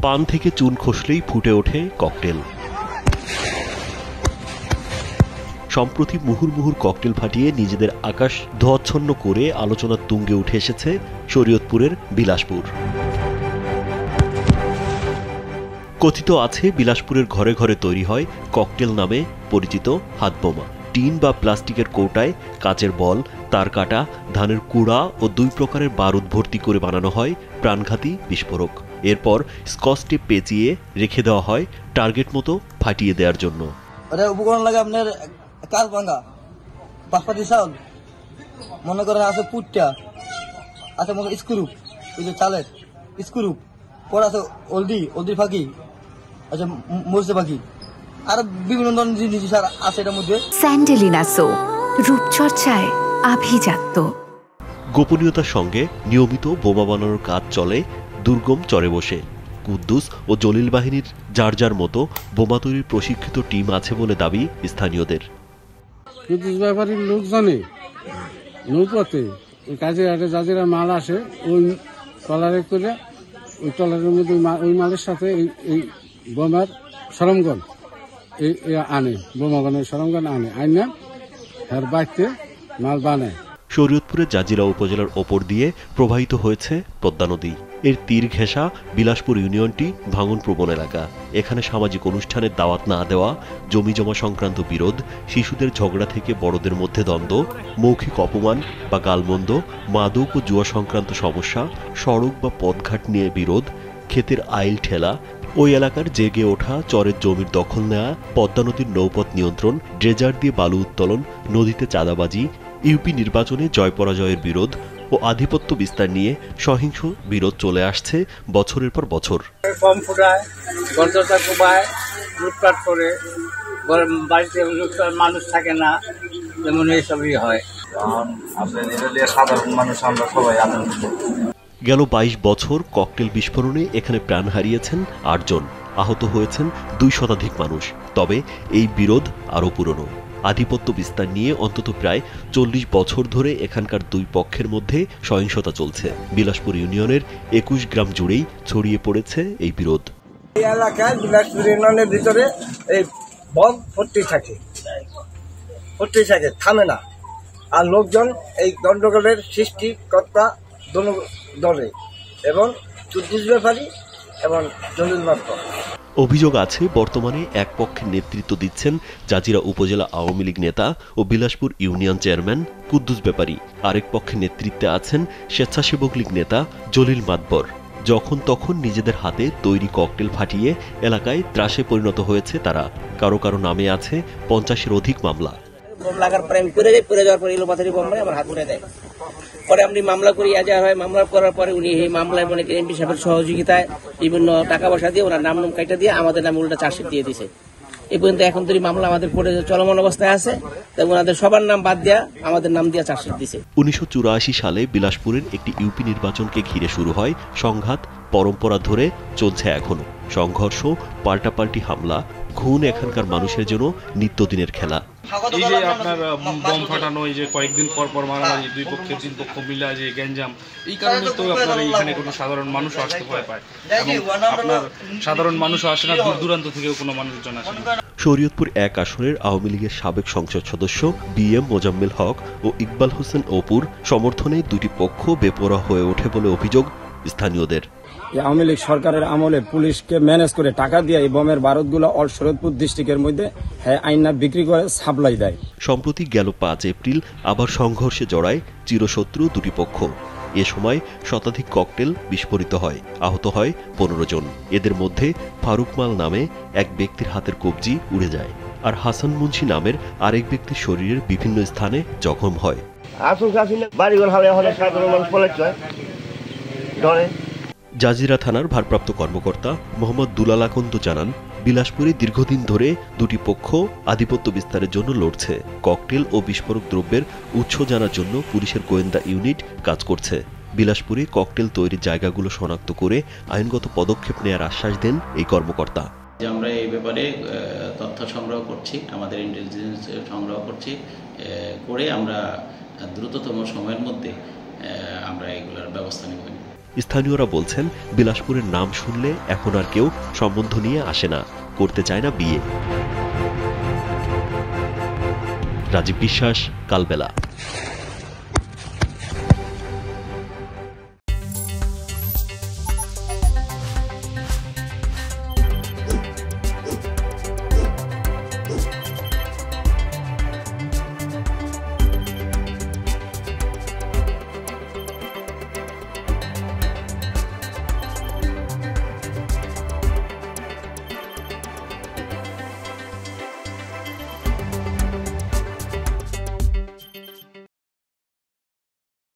পান থেকে চুন খসলেই ফুটে ওঠে ককটেল। সম্প্রতি মুহুর্মুহুর ককটেল ফাটিয়ে নিজেদের আকাশ ধোঁয়াচ্ছন্ন করে আলোচনার তুঙ্গে উঠে এসেছে শরীয়তপুরের বিলাসপুর। কথিত আছে বিলাসপুরের ঘরে ঘরে তৈরি হয় ককটেল নামে পরিচিত হাতবোমা। টিন বা প্লাস্টিকের কৌটায় কাচের বল, তার কাটা, ধানের কুড়া ও 2 প্রকারের বারুদ ভর্তি করে বানানো হয় প্রাণঘাতী বিস্ফোরক। এরপর স্কচ টেপ পেঁচিয়ে রেখে দেওয়া হয় টার্গেট মতো ফাটিয়ে দেওয়ার জন্য। উপকরণ লাগে আপনার কাল ভাঙা, বাসপাতি চাউল, মনে করেন আছে পুটটা, আছে মনে স্ক্রুপ, ওই যে চালের স্ক্রুপ, পর আছে অলদি ফাঁকি, আচ্ছা মরিচে ফাঁকি, আর বিভিন্ন ধরনের জিনিস আছে এটার মধ্যে। স্যান্ডেলিনা সো, রূপচর্চায় আভিজাত্য। গোপনীয়তার সঙ্গে নিয়মিত বোমা বানানোর কাজ চলে দুর্গম চরে বসে। কুদ্দুস ও জলিল বাহিনীর যার যার মতো বোমা তৈরির প্রশিক্ষিত টিম আছে বলে দাবি স্থানীয়দের। কুদ্দুস ব্যাপারীর লোক জানে নৌপথে ওই কাজে যাদের মাল আসে ওই ট্রলারে করে ওই ট্রলারের মধ্যে ওই মালের সাথে এই বোমার সরঞ্জাম আনে, বোমা বানায় সরঞ্জাম আনে আর বাড়িতে মাল বানায়। শরীয়তপুরের জাজিরা উপজেলার ওপর দিয়ে প্রবাহিত হয়েছে পদ্মা নদী। এর তীর ঘেঁষা বিলাসপুর ইউনিয়নটি ভাঙনপ্রবণ এলাকা। এখানে সামাজিক অনুষ্ঠানের দাওয়াত না দেওয়া, জমি জমা সংক্রান্ত বিরোধ, শিশুদের ঝগড়া থেকে বড়দের মধ্যে দ্বন্দ্ব, মৌখিক অপমান বা গালমন্দ, মাদক ও জুয়া সংক্রান্ত সমস্যা, সড়ক বা পথঘাট নিয়ে বিরোধ, ক্ষেতের আইল ঠেলা, ওই এলাকার জেগে ওঠা চরের জমির দখল নেওয়া, পদ্মা নদীর নৌপথ নিয়ন্ত্রণ, ড্রেজার দিয়ে বালু উত্তোলন, নদীতে চাঁদাবাজি, ইউপি নির্বাচনে জয় পরাজয়ের বিরোধ ও আধিপত্য বিস্তার নিয়ে সহিংস বিরোধ চলে আসছে বছরের পর বছর। কম ফুটায়, গর্দতা কোপায়, লুটপাট করে, বাড়িতে মানুষ থাকে না, যেমন এইসবই হয়। সাধারণ মানুষ আমরা সবাই আনন্দিত। গেল 22 বছর ককটেল বিস্ফোরণে এখানে প্রাণ হারিয়েছেন 8 জন, আহত হয়েছেন 2 শতাধিক মানুষ। তবে এই বিরোধ আরও পুরনো। আধিপত্য বিস্তার নিয়ে অন্তত প্রায় 40 বছর ধরে এখানকার 2 পক্ষের মধ্যে সহিংসতা চলছে। বিলাসপুর ইউনিয়নের 21 গ্রাম জুড়েই ছড়িয়ে পড়েছে এই বিরোধ। এই এলাকায় বিলাসপুর ইউনিয়নের ভিতরে এই বম ভর্তি থাকে, থামে না। আর লোকজন এই গন্ডগোলের সৃষ্টিকর্তা দলে এবং কুদ্দুস ব্যাপারী এবং জলিল মাত্র। অভিযোগ আছে বর্তমানে এক পক্ষের নেতৃত্ব দিচ্ছেন জাজিরা উপজেলা আওয়ামী লীগ নেতা ও বিলাসপুর ইউনিয়ন চেয়ারম্যান কুদ্দুস ব্যাপারী। আরেক পক্ষের নেতৃত্বে আছেন স্বেচ্ছাসেবক লীগ নেতা জলিল মাতবর। যখন তখন নিজেদের হাতে তৈরি ককটেল ফাটিয়ে এলাকায় ত্রাসে পরিণত হয়েছে তারা। কারো কারো নামে আছে 50-এর অধিক মামলা। বম লাগার পরে আমি পড়ে যাওয়ার পরে এলোপাথারি বম আমার হাত উঠে দেয়। পরে আমি মামলা করি, মামলা করার পরে উনি এই মামলায় মনে করেন এমপি সাহেবের সহযোগিতায় বিভিন্ন টাকা পয়সা দিয়ে ওনার নাম কাটা দিয়ে আমাদের নামে উল্টা চার্জশিট দিয়ে দিছে। এই পর্যন্ত এখন তৈরি মামলা আমাদের পড়ে চলমান অবস্থায় আছে, তাই ওনাদের সবার নাম বাদ দেওয়া আমাদের নাম দিয়ে চার্জশিট দিছে। 1984 সালে বিলাসপুরের একটি ইউপি নির্বাচনকে ঘিরে শুরু হয় সংঘাত। পরম্পরা ধরে চলছে এখনো। সংঘর্ষ, পাল্টাপাল্টি হামলা, খুন এখানকার মানুষের জন্য নিত্যদিনের খেলা। এই যে আপনার বম ফাটানো, এই যে কয়েকদিন পর পর মারামারি, 2 পক্ষের 3 পক্ষ মিলে যে গ্যাঞ্জাম, এই কারণে তো আপনার এইখানে কোনো সাধারণ মানুষও আসতে ভয় পায় এবং আপনার সাধারণ মানুষও আসে না, দূর দূরান্ত থেকেও কোনো মানুষজন আসে না। শরীয়তপুর 1 আসনের আওয়ামী লীগের সাবেক সংসদ সদস্য BM মোজাম্মেল হক ও ইকবাল হোসেন অপুর সমর্থনে 2টি পক্ষ বেপরোয়া হয়ে ওঠে বলে অভিযোগ স্থানীয়দের। আওয়ামী লীগ সরকারের আমলে পুলিশকে ম্যানেজ করে টাকা দিয়ে এই বোমের বারুদগুলো অল শরীয়তপুর ডিস্ট্রিক্টের মধ্যে আইনা বিক্রি করে সাপ্লাই দেয়। সম্প্রতি গেল 5 এপ্রিল আবার সংঘর্ষে জড়ায় চিরশত্রু 2টি পক্ষ। এ সময় শতাধিক ককটেল বিস্ফোরিত হয়, আহত হয় 15 জন। এদের মধ্যে ফারুক মাল নামে এক ব্যক্তির হাতের কবজি উড়ে যায়, আর হাসান মুন্সি নামের আরেক ব্যক্তির শরীরের বিভিন্ন স্থানে জখম হয়। জাজিরা থানার ভারপ্রাপ্ত কর্মকর্তা মোহাম্মদ দুলাল আকন্দ জানান, বিলাসপুরে দীর্ঘদিন ধরে 2টি পক্ষ আধিপত্য বিস্তারের জন্য লড়ছে। ককটেল ও বিস্ফোরক দ্রব্যের উৎস জানার জন্য পুলিশের গোয়েন্দা ইউনিট কাজ করছে। বিলাসপুরে ককটেল তৈরির জায়গাগুলো শনাক্ত করে আইনগত পদক্ষেপ নেওয়ার আশ্বাস দেন এই কর্মকর্তা। আমরা এই ব্যাপারে তথ্য সংগ্রহ করছি, আমাদের ইন্টেলিজেন্স সংগ্রহ করছি, করে আমরা দ্রুততম সময়ের মধ্যে আমরা এগুলোর ব্যবস্থা নেব। স্থানীয়রা বলছেন বিলাসপুরের নাম শুনলে এখন আর কেউ সম্বন্ধ নিয়ে আসে না, করতে চায় না বিয়ে। রাজীব বিশ্বাস, কালবেলা।